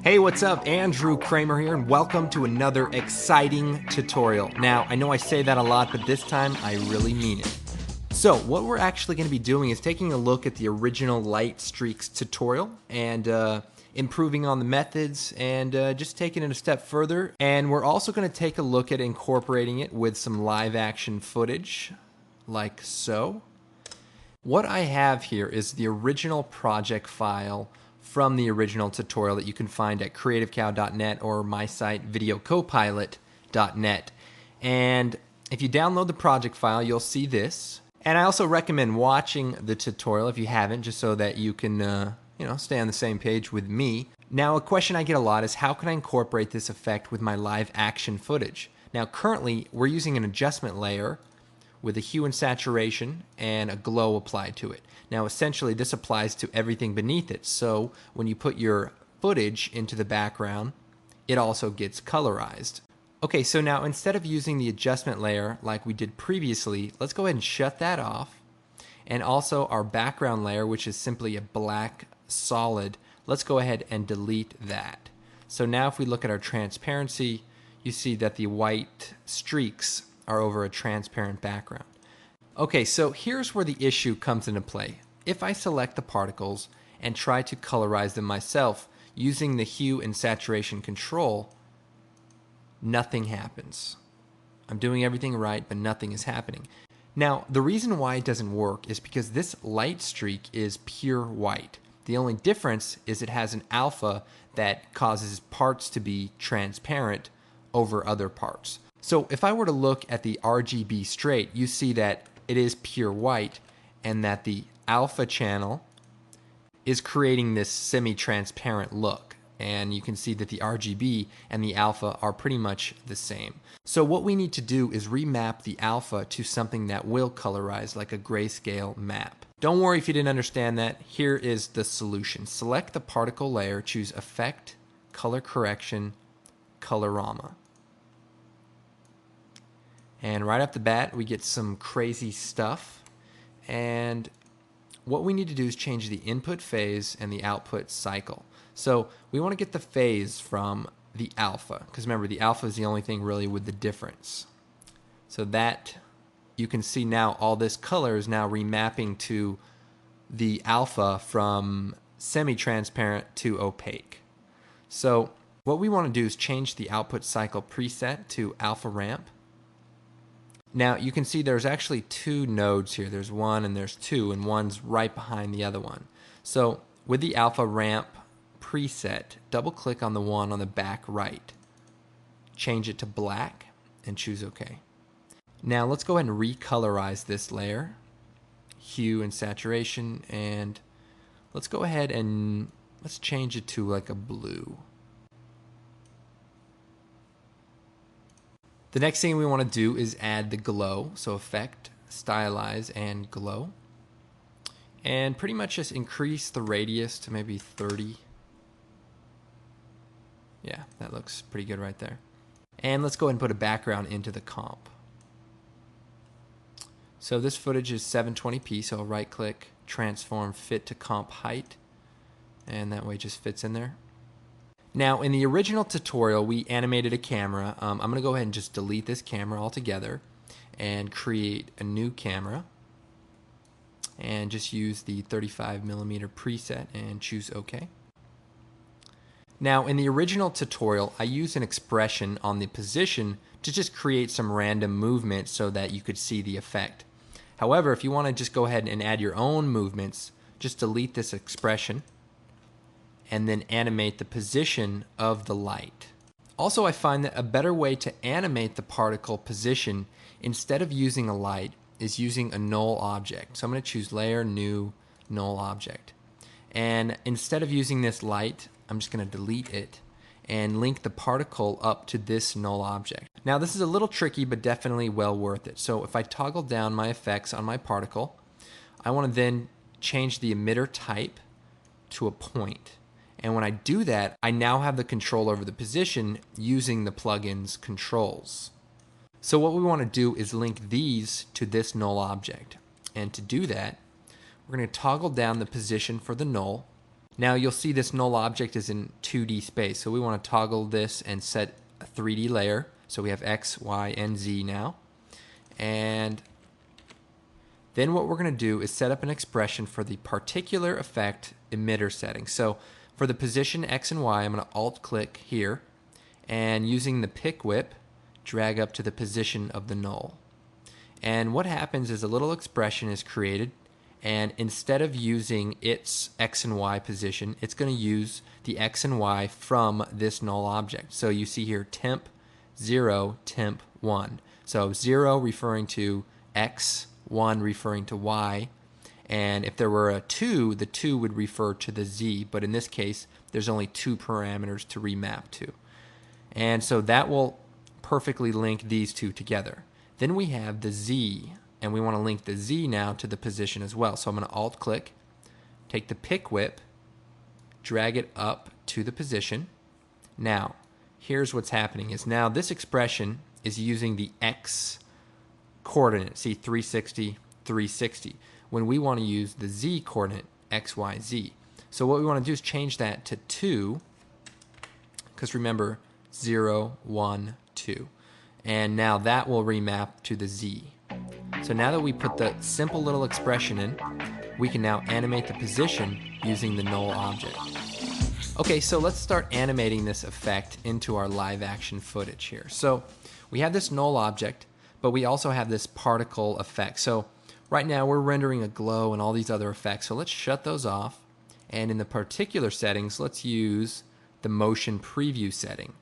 Hey, what's up? Andrew Kramer here, and welcome to another exciting tutorial. Now, I know I say that a lot, but this time I really mean it. So, what we're actually going to be doing is taking a look at the original Light Streaks tutorial and improving on the methods and just taking it a step further. And we're also going to take a look at incorporating it with some live action footage, like so. What I have here is the original project file from the original tutorial that you can find at creativecow.net or my site videocopilot.net. And if you download the project file, you'll see this. And I also recommend watching the tutorial if you haven't, just so that you can stay on the same page with me. Now, a question I get a lot is how can I incorporate this effect with my live action footage? Now, currently, we're using an adjustment layer with a hue and saturation and a glow applied to it. Now essentially this applies to everything beneath it, so when you put your footage into the background, it also gets colorized. Okay, so now instead of using the adjustment layer like we did previously, let's go ahead and shut that off. And also our background layer, which is simply a black solid, let's go ahead and delete that. So now if we look at our transparency, you see that the white streaks are over a transparent background. Okay, so here's where the issue comes into play. If I select the particles and try to colorize them myself using the hue and saturation control, nothing happens. I'm doing everything right, but nothing is happening. Now, the reason why it doesn't work is because this light streak is pure white. The only difference is it has an alpha that causes parts to be transparent over other parts. So if I were to look at the RGB straight, you see that it is pure white and that the alpha channel is creating this semi-transparent look. And you can see that the RGB and the alpha are pretty much the same. So what we need to do is remap the alpha to something that will colorize like a grayscale map. Don't worry if you didn't understand that. Here is the solution. Select the particle layer, choose Effect, Color Correction, Colorama. And right off the bat, we get some crazy stuff. And what we need to do is change the input phase and the output cycle. So we want to get the phase from the alpha, because remember, the alpha is the only thing really with the difference. So that you can see now all this color is now remapping to the alpha from semi-transparent to opaque. So what we want to do is change the output cycle preset to alpha ramp. Now you can see there's actually two nodes here. There's one and there's two, and one's right behind the other one. So with the alpha ramp preset, double click on the one on the back right. Change it to black and choose OK. Now let's go ahead and recolorize this layer. Hue and saturation, and let's go ahead and let's change it to like a blue. The next thing we want to do is add the glow. So Effect, Stylize, and Glow. And pretty much just increase the radius to maybe 30. Yeah, that looks pretty good right there. And let's go ahead and put a background into the comp. So this footage is 720p, so I'll right click, transform fit to comp height, and that way it just fits in there. Now, in the original tutorial, we animated a camera. I'm going to go ahead and just delete this camera altogether and create a new camera. And just use the 35mm preset and choose OK. Now, in the original tutorial, I used an expression on the position to just create some random movement so that you could see the effect. However, if you want to just go ahead and add your own movements, just delete this expression and then animate the position of the light. Also, I find that a better way to animate the particle position instead of using a light is using a null object. So I'm going to choose Layer, New, Null Object. And instead of using this light, I'm just going to delete it and link the particle up to this null object. Now this is a little tricky, but definitely well worth it. So if I toggle down my effects on my particle, I want to then change the emitter type to a point. And when I do that, I now have the control over the position using the plugin's controls. So what we want to do is link these to this null object. And to do that, we're going to toggle down the position for the null Now you'll see this null object is in 2D space, so we want to toggle this and set a 3D layer. So we have X, Y, and Z now. And then what we're going to do is set up an expression for the particular effect emitter setting. So for the position X and Y, I'm going to alt-click here, and using the pick whip, drag up to the position of the null. And what happens is a little expression is created, and instead of using its X and Y position, it's going to use the X and Y from this null object. So you see here temp 0, temp 1. So 0 referring to X, 1 referring to Y, and if there were a 2, the 2 would refer to the Z, but in this case, there's only 2 parameters to remap to. And so that will perfectly link these two together. Then we have the Z, and we want to link the Z now to the position as well. So I'm going to alt-click, take the pick whip, drag it up to the position. Now, here's what's happening is now this expression is using the X coordinate, see 360, 360, when we want to use the Z coordinate, X, Y, Z. So what we want to do is change that to 2, because remember, 0, 1, 2. And now that will remap to the Z. So now that we put the simple little expression in, we can now animate the position using the null object. Okay, so let's start animating this effect into our live action footage here. So we have this null object, but we also have this particle effect. So right now we're rendering a glow and all these other effects. So let's shut those off. And in the particular settings, let's use the motion preview setting.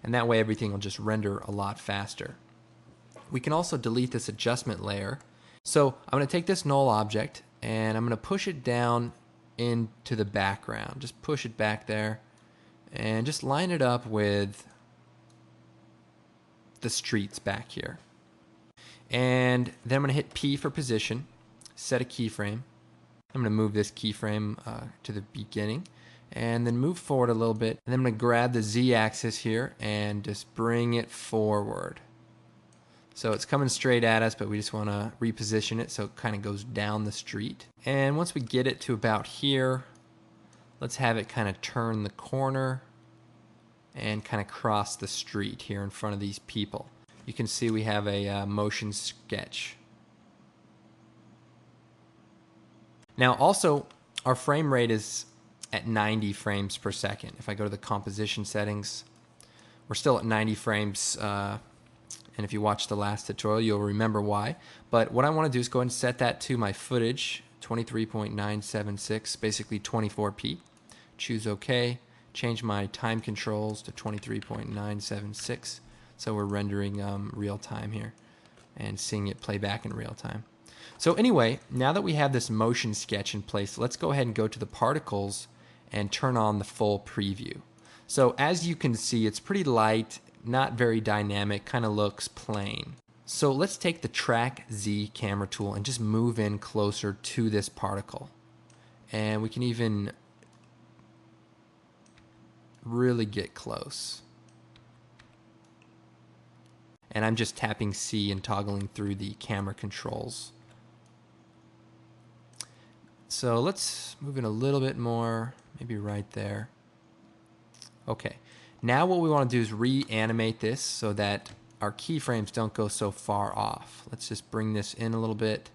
And that way everything will just render a lot faster. We can also delete this adjustment layer. So I'm going to take this null object and I'm going to push it down into the background. Just push it back there and just line it up with the streets back here. And then I'm going to hit P for position, set a keyframe. I'm going to move this keyframe to the beginning and then move forward a little bit. And then I'm going to grab the Z axis here and just bring it forward. So it's coming straight at us, but we just want to reposition it so it kind of goes down the street. And once we get it to about here, let's have it kind of turn the corner and kind of cross the street here in front of these people. You can see we have a motion sketch. Now also, our frame rate is at 90 frames per second. If I go to the composition settings, we're still at 90 frames, and if you watch the last tutorial, you'll remember why. But what I want to do is go ahead and set that to my footage, 23.976, basically 24p. Choose OK. Change my time controls to 23.976. So we're rendering real time here and seeing it play back in real time. So anyway, now that we have this motion sketch in place, let's go ahead and go to the particles and turn on the full preview. So as you can see, it's pretty light, not very dynamic, kind of looks plain. So let's take the Track Z camera tool and just move in closer to this particle. And we can even really get close. And I'm just tapping C and toggling through the camera controls. So let's move in a little bit more, maybe right there. Okay, now what we want to do is reanimate this so that our keyframes don't go so far off. Let's just bring this in a little bit.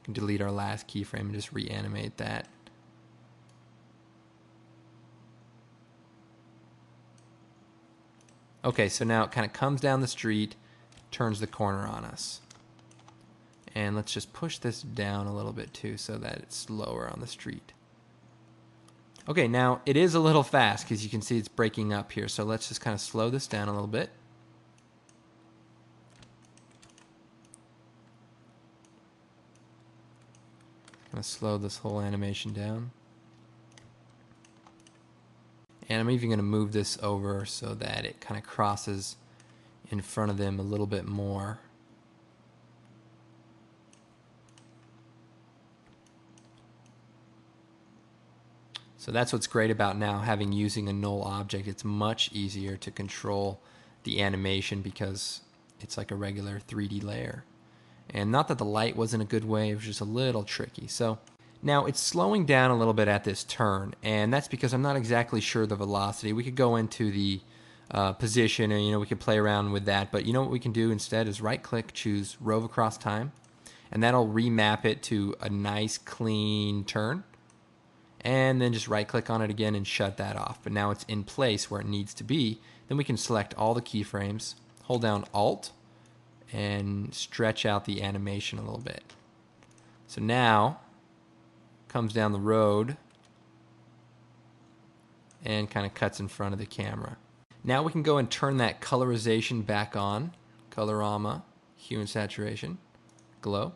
We can delete our last keyframe and just reanimate that. Okay, so now it kind of comes down the street, turns the corner on us. And let's just push this down a little bit too so that it's lower on the street. Okay, now it is a little fast because you can see it's breaking up here. So let's just kind of slow this down a little bit. Kind of slow this whole animation down. And I'm even going to move this over so that it kind of crosses in front of them a little bit more. So that's what's great about now having using a null object. It's much easier to control the animation because it's like a regular 3D layer. And not that the light wasn't a good way, it was just a little tricky. So now it's slowing down a little bit at this turn, and that's because I'm not exactly sure the velocity. We could go into the position and we could play around with that, but what we can do instead is right click, choose Rove Across Time, and that'll remap it to a nice clean turn. And then just right click on it again and shut that off. But now it's in place where it needs to be. Then we can select all the keyframes, hold down Alt, and stretch out the animation a little bit. So now comes down the road and kind of cuts in front of the camera. Now we can go and turn that colorization back on. Colorama, hue and saturation, glow.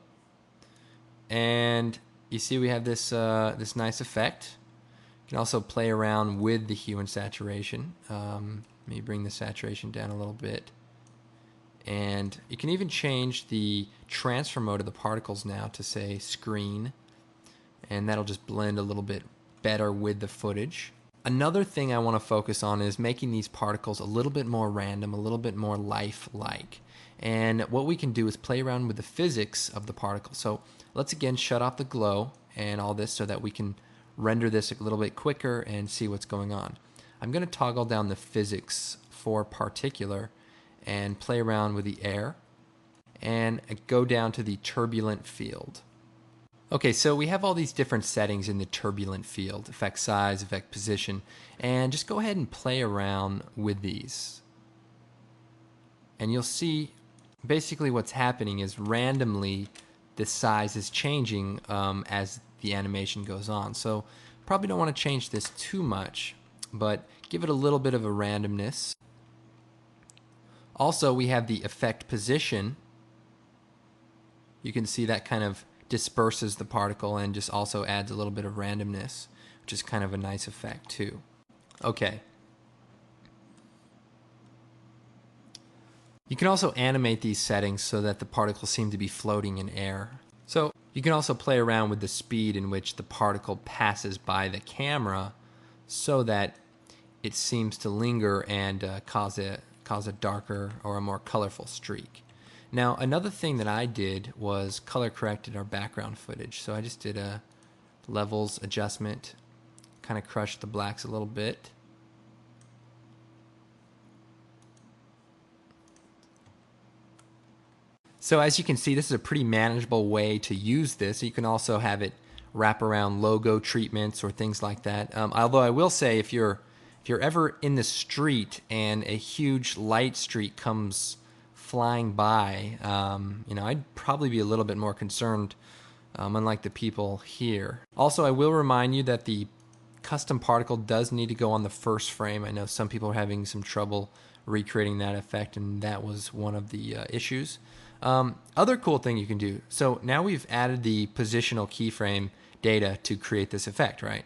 And you see we have this this nice effect. You can also play around with the hue and saturation. Let me bring the saturation down a little bit. And you can even change the transfer mode of the particles now to say screen. And that'll just blend a little bit better with the footage. Another thing I want to focus on is making these particles a little bit more random, a little bit more lifelike. And what we can do is play around with the physics of the particle. So let's again shut off the glow and all this so that we can render this a little bit quicker and see what's going on. I'm going to toggle down the physics for particular and play around with the air and go down to the turbulent field. Okay, so we have all these different settings in the turbulent field, effect size, effect position, and just go ahead and play around with these. And you'll see basically what's happening is randomly the size is changing as the animation goes on. So probably don't want to change this too much, but give it a little bit of a randomness. Also, we have the effect position. You can see that kind of disperses the particle and just also adds a little bit of randomness, which is kind of a nice effect too. Okay. You can also animate these settings so that the particles seem to be floating in air. So you can also play around with the speed in which the particle passes by the camera so that it seems to linger and cause a darker or a more colorful streak. Now, another thing that I did was color corrected our background footage. So I just did a levels adjustment, kind of crushed the blacks a little bit. So as you can see, this is a pretty manageable way to use this. You can also have it wrap around logo treatments or things like that. Although I will say, if you're ever in the street and a huge light streak comes flying by, I'd probably be a little bit more concerned, unlike the people here. Also, I will remind you that the custom particle does need to go on the first frame. I know some people are having some trouble recreating that effect, and that was one of the issues. Other cool thing you can do. So now we've added the positional keyframe data to create this effect, right?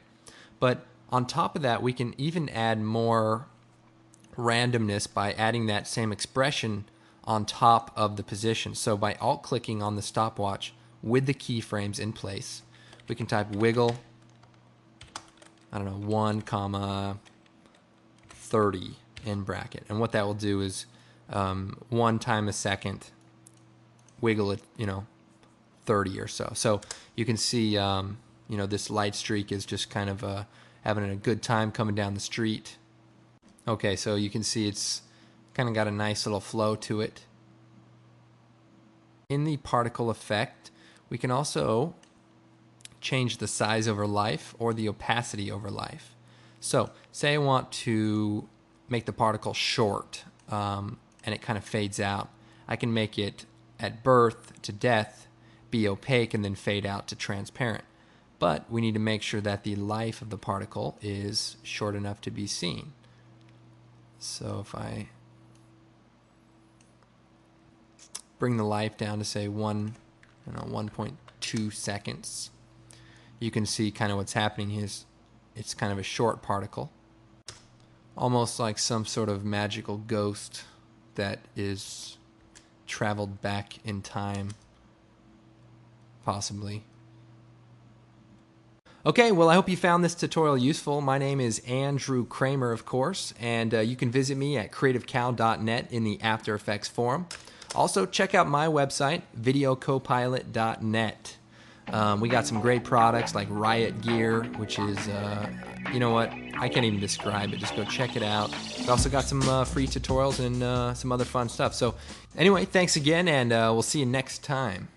But on top of that, we can even add more randomness by adding that same expression on top of the position. So by alt-clicking on the stopwatch with the keyframes in place, we can type wiggle, 1, 30 in bracket. And what that will do is 1 time a second, wiggle it, 30 or so. So you can see, this light streak is just kind of having a good time coming down the street. Okay, so you can see it's kind of got a nice little flow to it. In the particle effect, we can also change the size over life or the opacity over life. So say I want to make the particle short and it kind of fades out. I can make it at birth to death be opaque and then fade out to transparent. But we need to make sure that the life of the particle is short enough to be seen. So if I bring the life down to say 1.2 seconds, you can see kind of what's happening is it's kind of a short particle, almost like some sort of magical ghost that is traveled back in time, possibly. Okay, well, I hope you found this tutorial useful. My name is Andrew Kramer, of course, and you can visit me at creativecow.net in the After Effects forum. Also, check out my website, videocopilot.net. We got some great products like Riot Gear, which is, you know what? I can't even describe it. Just go check it out. We also got some free tutorials and some other fun stuff. So anyway, thanks again, and we'll see you next time.